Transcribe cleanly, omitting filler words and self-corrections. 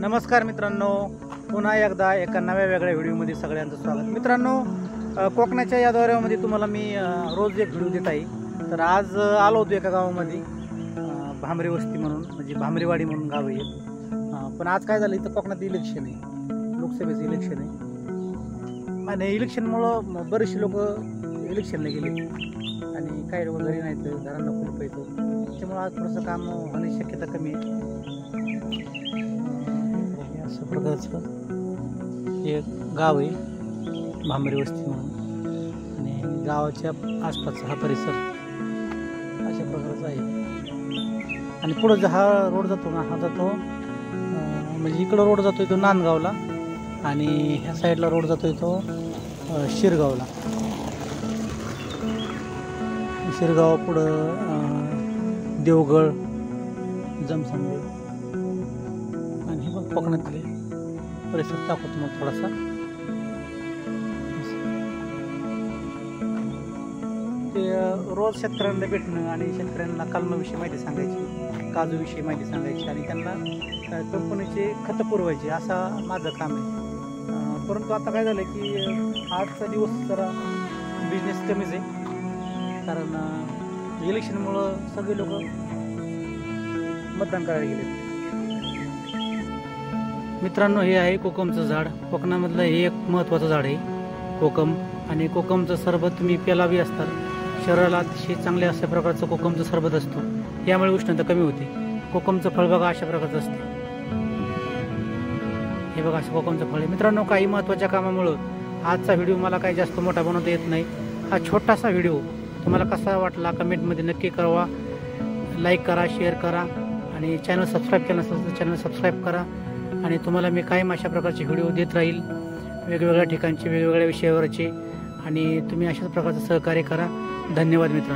नमस्कार मित्रांनो, पुन्हा एकदा एका नव्या वेगळ्या व्हिडिओमध्ये सगळ्यांचं स्वागत। मित्रांनो, कोकणाच्या या दौऱ्यामध्ये तुम्हाला मी रोज एक व्हिडिओ देत आहे। तर आज आलो होतो एका गावामध्ये, भामरे वस्ती म्हणून, म्हणजे भामरेवाडी म्हणून गाव आहे। पण आज काय झालं, इथं कोकणात इलेक्शन आहे, लोकसभेचं इलेक्शन आहे आणि इलेक्शनमुळं बरेचसे लोक इलेक्शनला गेले आणि काही लोक घरी नाहीत, घरांना कुलूप येतं, त्याच्यामुळं आज थोडंसं काम होण्याची शक्यता कमी आहे। अशा प्रकारचं एक गाव आहे भामरे वस्ती म्हणून, आणि गावाच्या आसपासचा हा परिसर अशा प्रकारचा आहे। आणि पुढं हा रोड जातो ना, हा जातो म्हणजे इकडं रोड जातोय तो नांदगावला, आणि ह्या साईडला रोड जातोय तो शिरगावला। शिरगाव पुढं देवगड, जमसंडे, आणि हे बघ कोकणातले परिसर दाखवतो मग थोडासा। ते रोज शेतकऱ्यांना भेटणं आणि शेतकऱ्यांना कलमाविषयी माहिती सांगायची, काजूविषयी माहिती सांगायची, आणि त्यांना कंपनीचे खतं पुरवायचे, असा माझं काम आहे। परंतु आता काय झालं की आजचा दिवस जरा बिझनेस कमीच आहे, कारण इलेक्शनमुळं सगळे लोक मतदान करायला गेले। मित्रांनो, हे आहे कोकमचं झाड। कोकणामधलं हे एक महत्त्वाचं झाड आहे कोकम, आणि कोकमचं सरबत तुम्ही प्यालावी असतात, शरीराला अतिशय चांगले अशा प्रकारचं कोकमचं सरबत असतो, यामुळे उष्णता कमी होते। कोकमचं फळ बघा अशा प्रकारचं असते, हे बघा असं कोकमचं फळ आहे। मित्रांनो, काही महत्त्वाच्या कामामुळं आजचा व्हिडिओ मला काही जास्त मोठा बनवता येत नाही। हा छोटासा व्हिडिओ तुम्हाला कसा वाटला कमेंटमध्ये नक्की कळवा, लाईक करा, शेअर करा, आणि चॅनल सबस्क्राईब केलं नसेल तर चॅनल सबस्क्राईब करा। आणि तुम्हाला मी कायम अशा प्रकारचे व्हिडिओ देत राहील, वेगवेगळ्या ठिकाणचे, वेगवेगळ्या विषयावरचे, आणि तुम्ही अशाच प्रकारचं सहकार्य करा। धन्यवाद मित्रांनो।